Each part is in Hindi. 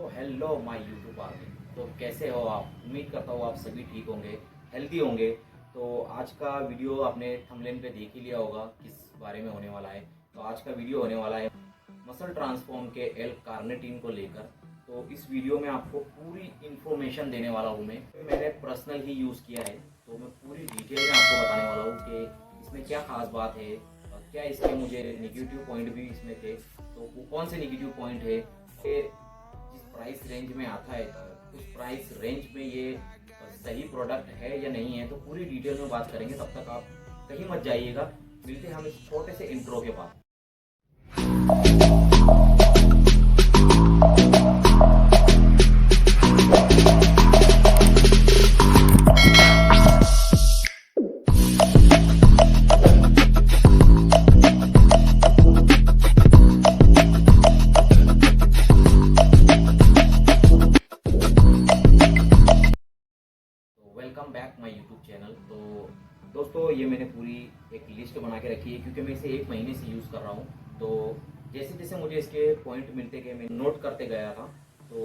तो हेलो माय यूट्यूब आर्मी। तो कैसे हो आप? उम्मीद करता हूँ आप सभी ठीक होंगे, हेल्दी होंगे। तो आज का वीडियो आपने थंबनेल पे देख ही लिया होगा किस बारे में होने वाला है। तो आज का वीडियो होने वाला है मसल ट्रांसफॉर्म के एल कार्निटीन को लेकर। तो इस वीडियो में आपको पूरी इन्फॉर्मेशन देने वाला हूँ। मैंने पर्सनल ही यूज़ किया है, तो मैं पूरी डिटेल में आपको बताने वाला हूँ कि इसमें क्या खास बात है, क्या इसके मुझे नेगेटिव पॉइंट भी इसमें थे। तो वो कौन से नेगेटिव पॉइंट है कि जिस प्राइस रेंज में आता है उस प्राइस रेंज में ये सही प्रोडक्ट है या नहीं है, तो पूरी डिटेल में बात करेंगे। तब तक आप कहीं मत जाइएगा, मिलते हैं हम इस छोटे से इंट्रो के बाद। Welcome back my YouTube channel. तो दोस्तों, ये मैंने पूरी एक लिस्ट बना के रखी है क्योंकि मैं इसे 1 महीने से यूज़ कर रहा हूँ। तो जैसे जैसे मुझे इसके पॉइंट मिलते गए मैं नोट करते गया था। तो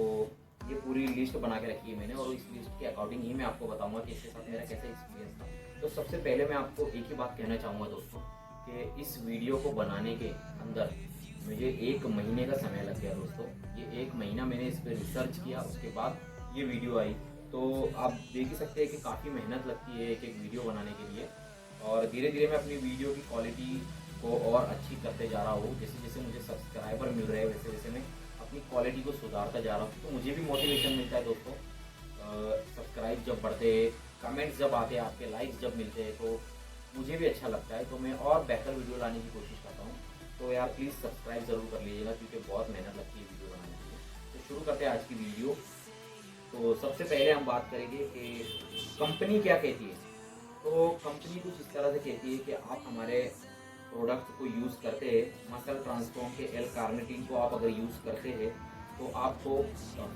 ये पूरी लिस्ट बना के रखी है मैंने, और इस लिस्ट के अकॉर्डिंग ही मैं आपको बताऊंगा कि इसके साथ मेरा कैसा एक्सपीरियंस था। तो सबसे पहले मैं आपको एक ही बात कहना चाहूँगा दोस्तों, कि इस वीडियो को बनाने के अंदर मुझे 1 महीने का समय लग गया दोस्तों। ये 1 महीना मैंने इस पर रिसर्च किया, उसके बाद ये वीडियो आई। तो आप देख ही सकते हैं कि काफ़ी मेहनत लगती है एक एक वीडियो बनाने के लिए। और धीरे धीरे मैं अपनी वीडियो की क्वालिटी को और अच्छी करते जा रहा हूँ। जैसे जैसे मुझे सब्सक्राइबर मिल रहे हैं वैसे वैसे मैं अपनी क्वालिटी को सुधारता जा रहा हूँ। तो मुझे भी मोटिवेशन मिलता है दोस्तों। सब्सक्राइब जब बढ़ते हैं, कमेंट्स जब आते हैं, आपके लाइक्स जब मिलते हैं, तो मुझे भी अच्छा लगता है। तो मैं और बेहतर वीडियो लाने की कोशिश करता हूँ। तो यार प्लीज़ सब्सक्राइब ज़रूर कर लीजिएगा, क्योंकि बहुत मेहनत लगती है वीडियो बनाने के लिए। तो शुरू करते हैं आज की वीडियो। तो सबसे पहले हम बात करेंगे कि कंपनी क्या कहती है। तो कंपनी कुछ इस तरह से कहती है कि आप हमारे प्रोडक्ट को यूज़ करते हैं, मसल ट्रांसफॉर्म के एल कार्निटीन को आप अगर यूज़ करते हैं तो आपको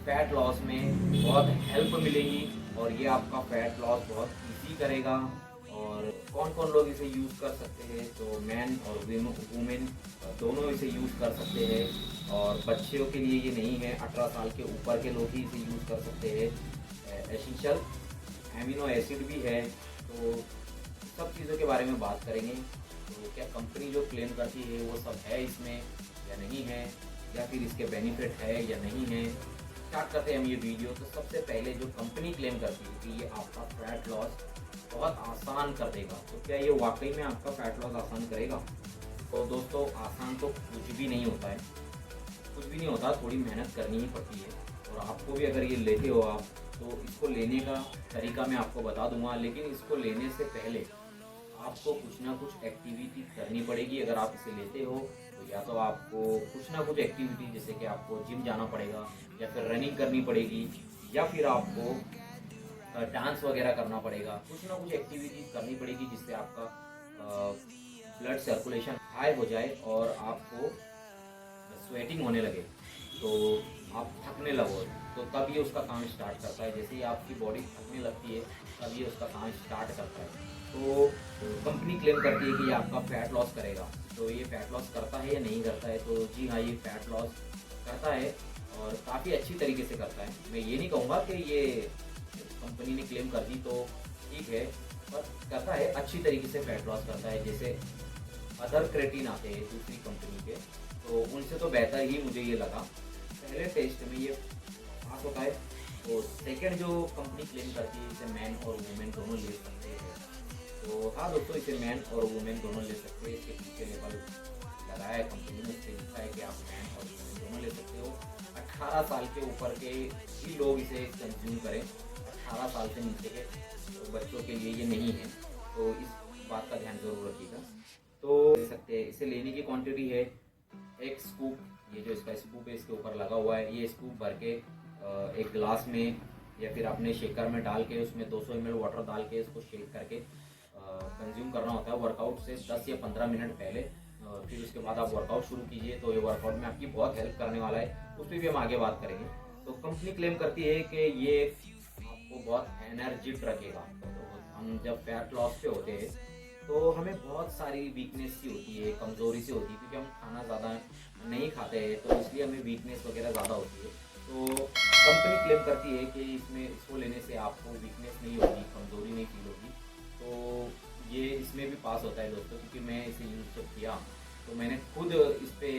फैट लॉस में बहुत हेल्प मिलेगी, और ये आपका फैट लॉस बहुत ईजी करेगा। और कौन कौन लोग इसे यूज़ कर सकते हैं? तो मैन और वुमेन दोनों इसे यूज़ कर सकते हैं। और बच्चों के लिए ये नहीं है, 18 साल के ऊपर के लोग ही इसे यूज़ कर सकते हैं। एसेंशियल एमिनो एसिड भी है। तो सब चीज़ों के बारे में बात करेंगे। तो क्या कंपनी जो क्लेम करती है वो सब है इसमें या नहीं है, या फिर इसके बेनिफिट है या नहीं है। स्टार्ट करते हैं हम ये वीडियो। तो सबसे पहले जो कंपनी क्लेम करती है कि ये आपका फैट लॉस बहुत आसान कर देगा, तो क्या ये वाकई में आपका फैट लॉस आसान करेगा? तो दोस्तों, आसान तो कुछ भी नहीं होता है, कुछ भी नहीं होता, थोड़ी मेहनत करनी ही पड़ती है। और आपको भी अगर ये लेते हो आप, तो इसको लेने का तरीका मैं आपको बता दूंगा। लेकिन इसको लेने से पहले आपको कुछ ना कुछ एक्टिविटी करनी पड़ेगी। अगर आप इसे लेते हो तो या तो आपको कुछ ना कुछ एक्टिविटी, जैसे कि आपको जिम जाना पड़ेगा, या फिर रनिंग करनी पड़ेगी, या फिर आपको डांस वगैरह करना पड़ेगा। कुछ ना कुछ एक्टिविटी करनी पड़ेगी जिससे आपका ब्लड सर्कुलेशन हाई हो जाए और आपको स्वेटिंग होने लगे, तो आप थकने लगो। तो तब ये उसका काम स्टार्ट करता है। जैसे ही आपकी बॉडी थकने लगती है, तब ये उसका काम स्टार्ट करता है। तो कंपनी क्लेम करती है कि ये आपका फैट लॉस करेगा। तो ये फैट लॉस करता है या नहीं करता है? तो जी हाँ, ये फैट लॉस करता है, और काफ़ी अच्छी तरीके से करता है। मैं ये नहीं कहूँगा कि ये कंपनी ने क्लेम कर दी तो ठीक है, पर करता है, अच्छी तरीके से फैट लॉस करता है। जैसे अदर क्रेटिन आते हैं दूसरी कंपनी के, तो उनसे तो बेहतर ही मुझे ये लगा। पहले टेस्ट में ये पास होता है। तो सेकंड जो कंपनी क्लेम करती है, इसे मैन और वुमेन दोनों ले सकते हैं। तो हाँ दोस्तों, इसे मैन और वुमेन दोनों ले सकते हैं। इसके पीछे लेबल लगाया है कंपनी ने, इससे लिखा है कि आप मैन और वुमेन दोनों ले सकते हो। 18 साल के ऊपर के ही लोग इसे कंज्यूम करें, 18 साल से नीचे के तो बच्चों के लिए ये नहीं है। तो इस बात का ध्यान जरूर रखिएगा। तो ले सकते हैं, इसे लेने की क्वांटिटी है 1 स्कूप। ये जो इसका स्कूप है इसके ऊपर लगा हुआ है, ये स्कूप भर के एक गिलास में या फिर अपने शेकर में डाल के उसमें 200 ml वाटर डाल के इसको शेक करके कंज्यूम करना होता है वर्कआउट से 10 या 15 मिनट पहले। फिर उसके बाद आप वर्कआउट शुरू कीजिए, तो ये वर्कआउट में आपकी बहुत हेल्प करने वाला है। उस पर भी हम आगे बात करेंगे। तो कंपनी क्लेम करती है कि ये आपको बहुत एनर्जिट रखेगा। तो हम जब फैट लॉस पे होते हैं तो हमें बहुत सारी वीकनेस सी होती है, कमज़ोरी सी होती है, क्योंकि हम खाना ज़्यादा नहीं खाते हैं, तो इसलिए हमें वीकनेस वगैरह ज़्यादा होती है। तो कंपनी क्लेम करती है कि इसको लेने से आपको वीकनेस नहीं होगी, कमज़ोरी नहीं फील होगी। तो ये इसमें भी पास होता है दोस्तों, क्योंकि मैं इसे यूज़ जब किया तो मैंने खुद इस पर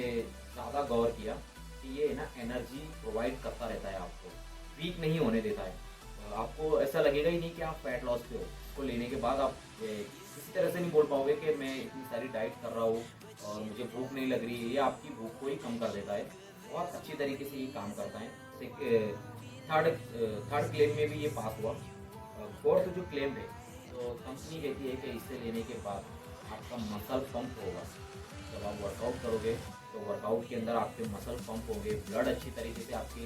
ज़्यादा गौर किया कि ये ना एनर्जी प्रोवाइड करता रहता है, आपको वीक नहीं होने देता है। आपको ऐसा लगेगा ही नहीं कि आप फैट लॉस पे हो। इसको लेने के बाद आप किसी तरह से नहीं बोल पाओगे कि मैं इतनी सारी डाइट कर रहा हूँ और मुझे भूख नहीं लग रही है। ये आपकी भूख को ही कम कर देता है, बहुत अच्छी तरीके से ये काम करता है। थर्ड क्लेम में भी ये पास हुआ। फोर्थ जो क्लेम है, तो कंपनी कहती है कि इसे लेने के बाद आपका मसल पंप होगा। जब आप वर्कआउट करोगे तो वर्कआउट के अंदर आपके मसल पंप होंगे, ब्लड अच्छी तरीके से आपकी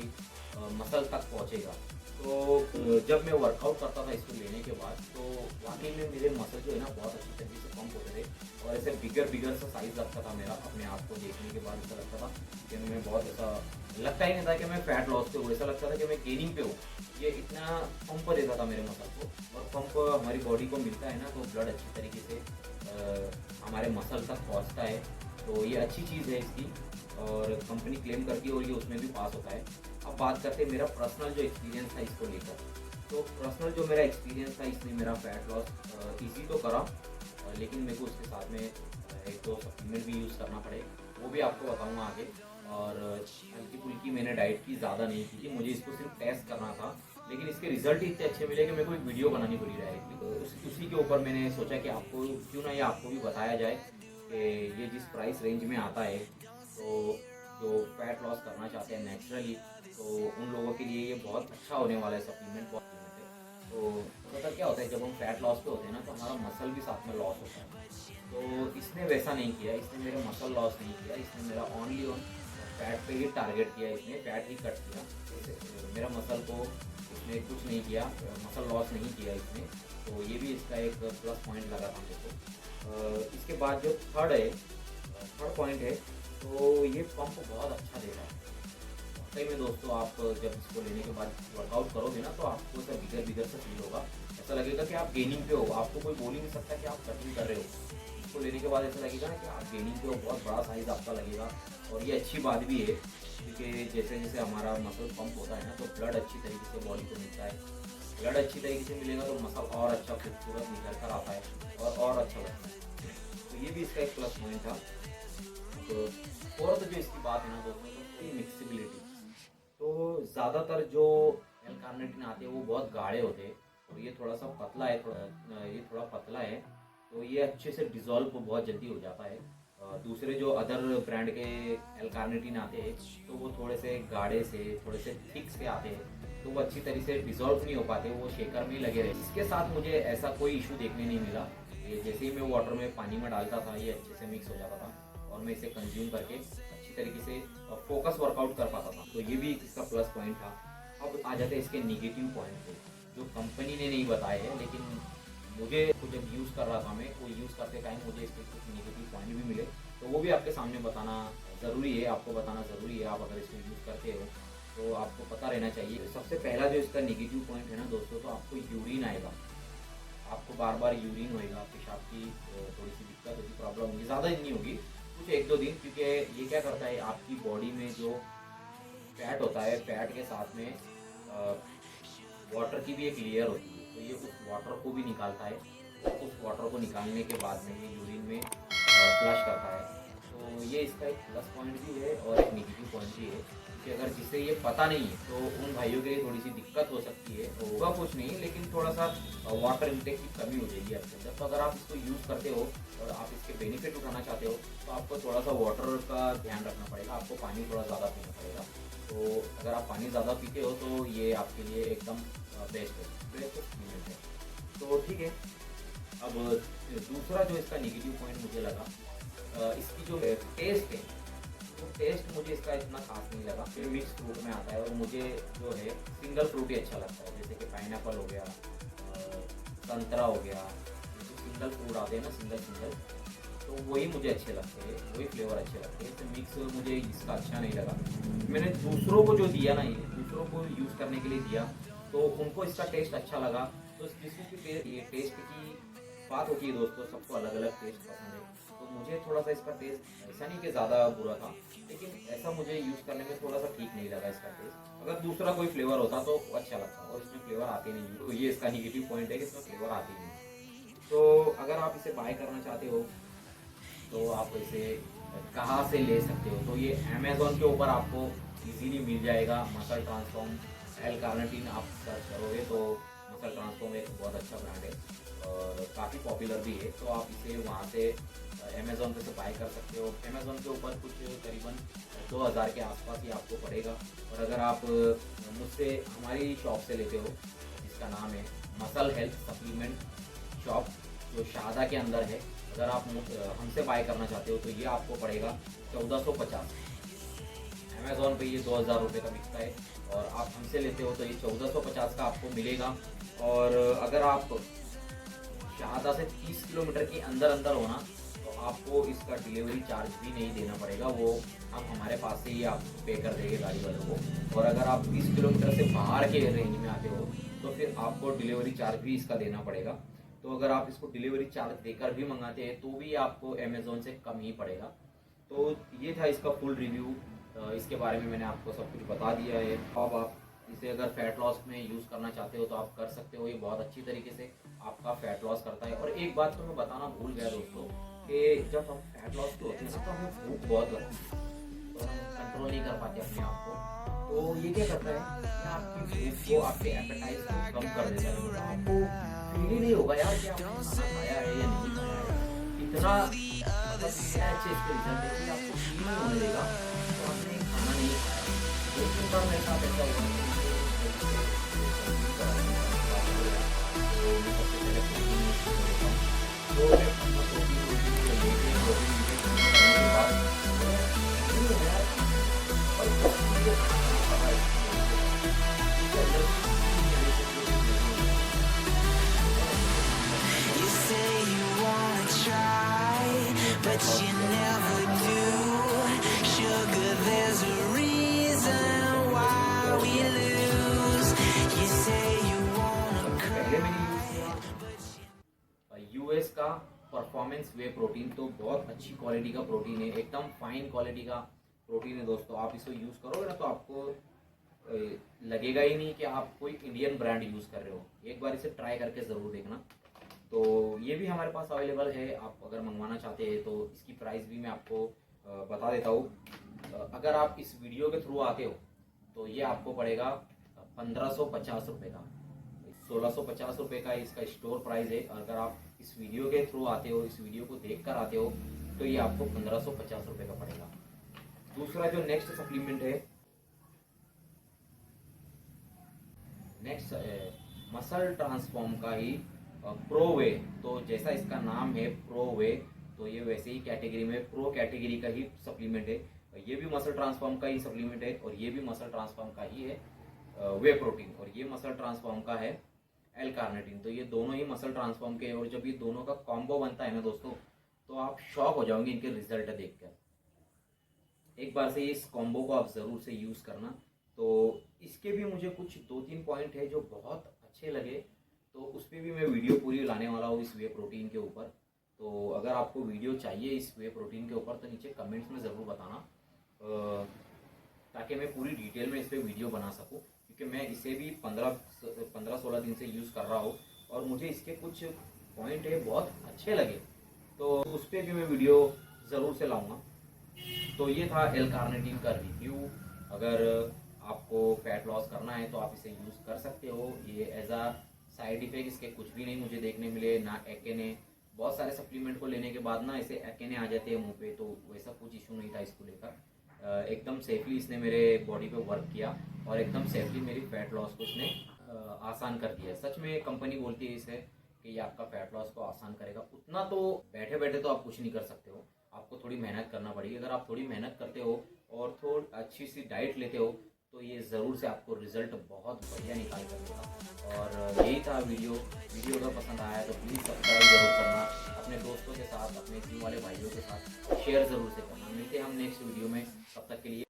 मसल तक पहुंचेगा। तो जब मैं वर्कआउट करता था इसको लेने के बाद, तो वाकई में मेरे मसल जो है ना बहुत अच्छी तरीके से पंप होते थे और ऐसे बिगर सा साइज लगता था मेरा। अपने आप को देखने के बाद ऐसा लगता था कि मैं बहुत ऐसा लगता ही नहीं था कि मैं फैट लॉस पे हूँ, ऐसा लगता था कि मैं गेनिंग पे हूँ। ये इतना पंप देता था मेरे मसल को, और पंप हमारी बॉडी को मिलता है ना तो ब्लड अच्छी तरीके से हमारे मसल तक पहुँचता है। तो ये अच्छी चीज़ है इसकी, और कंपनी क्लेम करती है और ये उसमें भी पास होता है। अब बात करते हैं मेरा पर्सनल जो एक्सपीरियंस था इसको लेकर। तो पर्सनल जो मेरा एक्सपीरियंस था, इसने मेरा फैट लॉस ईजी तो करा, लेकिन मेरे को उसके साथ में एक दो सप्लीमेंट भी यूज़ करना पड़े, वो भी आपको बताऊंगा आगे। और हल्की फुल्की मैंने डाइट की, ज़्यादा नहीं की थी, मुझे इसको सिर्फ टेस्ट करना था, लेकिन इसके रिजल्ट ही इतने अच्छे मिले कि मेरे को एक वीडियो बनानी पड़ी डायरेक्टली। तो उसी के ऊपर मैंने सोचा कि आपको क्यों ना ये आपको भी बताया जाए कि ये जिस प्राइस रेंज में आता है, तो जो फैट लॉस करना चाहते हैं नेचुरली, तो उन लोगों के लिए ये बहुत अच्छा होने वाला है सप्लीमेंट। बहुत है तो मतलब क्या होता है, जब हम फैट लॉस पे होते हैं ना तो हमारा मसल भी साथ में लॉस होता है। तो इसने वैसा नहीं किया, इसने मेरा मसल लॉस नहीं किया, इसने मेरा ओनली ऑन फैट पे ही टारगेट किया, इसने फैट ही कट किया। मेरा मसल को इसने कुछ नहीं किया, मसल लॉस नहीं किया इसने। तो ये भी इसका एक प्लस पॉइंट लगा था मुझको। इसके बाद जो थर्ड पॉइंट है, तो ये पंप बहुत अच्छा दे रहा है सही में दोस्तों। आप जब इसको लेने के बाद वर्कआउट करोगे ना, तो आपको ऐसा बिगर से फील होगा, ऐसा लगेगा कि आप गेनिंग पे हो। आपको कोई बोल ही नहीं सकता कि आप कटिंग कर रहे हो। इसको लेने के बाद ऐसा लगेगा ना कि आप गेनिंग पे हो, बहुत बड़ा साइज आपका लगेगा। और ये अच्छी बात भी है, क्योंकि जैसे जैसे हमारा मसल पंप होता है ना, तो ब्लड अच्छी तरीके से बॉडी को मिलता है। ब्लड अच्छी तरीके से मिलेगा तो मसल और अच्छा खूबसूरत निकल कर आता है और अच्छा लगता है। तो ये भी इसका एक प्लस पॉइंट था। तो फोर्थ जो इसकी बात है ना दोस्तों, मिक्सिबिलिटी। तो ज़्यादातर जो एल-कार्निटिन आते हैं वो बहुत गाढ़े होते हैं, और ये थोड़ा सा पतला है, ये थोड़ा पतला है, तो ये अच्छे से डिज़ोल्व बहुत जल्दी हो जाता है। दूसरे जो अदर ब्रांड के एल-कार्निटिन आते हैं, तो वो थोड़े से गाढ़े से, थोड़े से थिक से आते हैं, तो वो अच्छी तरीके से डिज़ोल्व नहीं हो पाते, वो शेकर में ही लगे रहे। इसके साथ मुझे ऐसा कोई इशू देखने नहीं मिला। ये जैसे ही मैं वाटर में पानी में डालता था, ये अच्छे से मिक्स हो जाता था और मैं इसे कंज्यूम करके अच्छी तरीके से फोकस वर्कआउट कर पाता था। तो ये भी इसका प्लस पॉइंट था। अब आ जाते हैं इसके निगेटिव पॉइंट पे, जो कंपनी ने नहीं बताए हैं, लेकिन मुझे जब यूज़ कर रहा था मैं, वो यूज़ करते टाइम मुझे इसके कुछ निगेटिव पॉइंट भी मिले, तो वो भी आपके सामने बताना ज़रूरी है, आपको बताना ज़रूरी है। आप अगर इसको यूज़ करते हो तो आपको पता रहना चाहिए। सबसे पहला जो इसका निगेटिव पॉइंट है ना दोस्तों, तो आपको यूरिन आएगा, आपको बार बार यूरिन होएगा, पेशाब की थोड़ी सी दिक्कत होगी, प्रॉब्लम होगी, ज़्यादा नहीं होगी, कुछ एक दो दिन। क्योंकि ये क्या करता है, आपकी बॉडी में जो फैट होता है, फैट के साथ में वाटर की भी एक लेयर होती है, तो ये उस वाटर को भी निकालता है। तो उस वाटर को निकालने के बाद में ये यूरिन में फ्लश करता है। तो ये इसका एक प्लस पॉइंट भी है और एक नेगेटिव पॉइंट भी है, कि अगर जिसे ये पता नहीं है तो उन भाइयों के लिए थोड़ी सी दिक्कत हो सकती है। होगा कुछ नहीं, लेकिन थोड़ा सा वाटर इंटेक की कमी हो जाएगी आपके अंदर। तो अगर आप इसको यूज़ करते हो और आप इसके बेनिफिट उठाना चाहते हो, तो आपको थोड़ा सा वाटर का ध्यान रखना पड़ेगा, आपको पानी थोड़ा ज़्यादा पीना पड़ेगा। तो अगर आप पानी ज़्यादा पीते हो तो ये आपके लिए एकदम बेस्ट है। तो ठीक है। अब दूसरा जो इसका नेगेटिव पॉइंट मुझे लगा, इसकी जो टेस्ट है, तो टेस्ट मुझे इसका इतना खास नहीं लगा। फिर मिक्स फ्रूट में आता है और मुझे जो है सिंगल फ्रूट ही अच्छा लगता है, जैसे कि पाइनएप्पल हो गया, संतरा हो गया, जो सिंगल फ्रूट आते हैं ना, सिंगल, तो वही मुझे अच्छे लगते हैं, वही फ्लेवर अच्छे लगते हैं। तो मिक्स मुझे इसका अच्छा नहीं लगा। मैंने दूसरों को जो दिया ना, ये दूसरों को यूज़ करने के लिए दिया, तो उनको इसका टेस्ट अच्छा लगा। तो जिसको कि ये टेस्ट की बात होती है दोस्तों, सबको अलग अलग टेस्ट पसंद है। तो मुझे थोड़ा सा इसका टेस्ट ऐसा नहीं कि ज़्यादा बुरा था, लेकिन ऐसा मुझे यूज़ करने में थोड़ा सा ठीक नहीं लगा इसका टेस्ट। अगर दूसरा कोई फ्लेवर होता तो अच्छा लगता, और इसमें फ्लेवर आते नहीं है, तो ये इसका निगेटिव पॉइंट है कि इसमें फ्लेवर आते नहीं है। तो अगर आप इसे बाय करना चाहते हो तो आप इसे कहाँ से ले सकते हो, तो ये अमेज़ॉन के ऊपर आपको इजीली मिल जाएगा। मसल ट्रांसफॉर्म एल कार्निटीन आप सर्च करोगे तो मसल ट्रांसफॉर्म एक बहुत अच्छा ब्रांड है और काफ़ी पॉपुलर भी है। तो आप इसे वहाँ से अमेज़ॉन पे से बाय कर सकते हो। अमेज़ॉन के ऊपर कुछ करीबन 2000 के आसपास ही आपको पड़ेगा। और अगर आप मुझसे हमारी शॉप से लेते हो, जिसका नाम है मसल हेल्थ सप्लीमेंट शॉप, जो शारदा के अंदर है, अगर आप हमसे बाय करना चाहते हो तो ये आपको पड़ेगा 1450। अमेज़ॉन पे ये 2000 रुपये का बिकता है और आप हमसे लेते हो तो ये 1450 का आपको मिलेगा। और अगर आप शारदा से 30 किलोमीटर के अंदर अंदर होना तो आपको इसका डिलीवरी चार्ज भी नहीं देना पड़ेगा, वो हम हमारे पास से ही आप पे कर देंगे गाड़ी वालों को। और अगर आप 20 किलोमीटर से बाहर के रेंज में आते हो तो फिर आपको डिलीवरी चार्ज भी इसका देना पड़ेगा। तो अगर आप इसको डिलीवरी चार्ज देकर भी मंगाते हैं तो भी आपको अमेज़ॉन से कम ही पड़ेगा। तो ये था इसका फुल रिव्यू। इसके बारे में मैंने आपको सब कुछ बता दिया है। अब आप इसे अगर फैट लॉस में यूज़ करना चाहते हो तो आप कर सकते हो, ये बहुत अच्छी तरीके से आपका फैट लॉस करता है। और एक बात तो मैं बताना भूल गया दोस्तों कि जब हम फैट लॉस पे होते हैं तो हमें भूख बहुत लगती है, तो हम कंट्रोल नहीं कर पाते अपने आप को। तो ये क्या करता है कि आपकी भूख को, आपके एपेटाइट को कम कर देता है। मतलब आपको फील ही नहीं होगा यार कि आपने खाना खाया है या नहीं खाया है। इतना मतलब इतना अच्छे इसके रिजल्ट है कि आपको फील नहीं होने देगा तो आपने खाना नहीं खाया। दो तीन बार मेरे साथ ऐसा हुआ है कि तो मैं सबसे पहले प्रोटीन यूज़ करता हूँ। तो मैं अपना प्रोटीन लेके प्रोटीन इंटेक करने के बाद नहीं हो यार, और मुझे खाना खाना इसके अंदर You say you wanna try, but you never do. Sugar, there's a reason why we lose. You say you wanna पहले मैंने यूज़ किया यूएस का परफॉर्मेंस वे प्रोटीन। तो बहुत अच्छी क्वालिटी का प्रोटीन है, एकदम फाइन क्वालिटी का प्रोटीन है दोस्तों। आप इसको यूज़ करोगे ना तो आपको लगेगा ही नहीं कि आप कोई इंडियन ब्रांड यूज़ कर रहे हो। एक बार इसे ट्राई करके ज़रूर देखना। तो ये भी हमारे पास अवेलेबल है, आप अगर मंगवाना चाहते हैं तो इसकी प्राइस भी मैं आपको बता देता हूँ। अगर आप इस वीडियो के थ्रू आते हो तो ये आपको पड़ेगा 1550 रुपये का। 1650 रुपये का इसका स्टोर प्राइस है। अगर आप इस वीडियो के थ्रू आते हो, इस वीडियो को देख कर आते हो तो ये आपको 1550 रुपये का पड़ेगा। दूसरा जो नेक्स्ट सप्लीमेंट है, नेक्स्ट मसल ट्रांसफॉर्म का ही प्रो वे। तो जैसा इसका नाम है प्रो वे, तो ये वैसे ही कैटेगरी में प्रो कैटेगरी का ही सप्लीमेंट है। ये भी मसल ट्रांसफॉर्म का ही सप्लीमेंट है और ये भी मसल ट्रांसफॉर्म का ही है वे प्रोटीन, और ये मसल ट्रांसफॉर्म का है एल कार्निटीन। तो ये दोनों ही मसल ट्रांसफॉर्म के, और जब ये दोनों का कॉम्बो बनता है ना दोस्तों तो आप शॉक हो जाओगे इनके रिजल्ट देखकर। एक बार से इस कॉम्बो को आप ज़रूर से यूज़ करना। तो इसके भी मुझे कुछ 2-3 पॉइंट है जो बहुत अच्छे लगे, तो उस पर भी मैं वीडियो पूरी लाने वाला हूँ इस वे प्रोटीन के ऊपर। तो अगर आपको वीडियो चाहिए इस वे प्रोटीन के ऊपर तो नीचे कमेंट्स में ज़रूर बताना, ताकि मैं पूरी डिटेल में इस पर वीडियो बना सकूँ। क्योंकि मैं इसे भी 15-16 दिन से यूज़ कर रहा हूँ और मुझे इसके कुछ पॉइंट है बहुत अच्छे लगे, तो उस पर भी मैं वीडियो ज़रूर से लाऊँगा। तो ये था एल कार्निटीन का रिव्यू। अगर आपको फैट लॉस करना है तो आप इसे यूज़ कर सकते हो। ये एज आ साइड इफेक्ट इसके कुछ भी नहीं मुझे देखने मिले, ना एक्ने। बहुत सारे सप्लीमेंट को लेने के बाद ना इसे एक्ने आ जाते हैं मुंह पे, तो वैसा कुछ इशू नहीं था इसको लेकर। एकदम सेफली इसने मेरे बॉडी पे वर्क किया और एकदम सेफली मेरी फैट लॉस को इसने आसान कर दिया। सच में कंपनी बोलती है इसे कि ये आपका फैट लॉस को आसान करेगा। उतना तो बैठे बैठे तो आप कुछ नहीं कर सकते हो, आपको थोड़ी मेहनत करना पड़ेगी। अगर आप थोड़ी मेहनत करते हो और थोड़ी अच्छी सी डाइट लेते हो तो ये ज़रूर से आपको रिजल्ट बहुत बढ़िया निकाल कर देगा। और यही था वीडियो अगर पसंद आया तो प्लीज़ सब्सक्राइब ज़रूर करना, अपने दोस्तों के साथ, अपने जिम वाले भाइयों के साथ शेयर ज़रूर से करना। मिलते हैं हम नेक्स्ट वीडियो में, तब तक के लिए।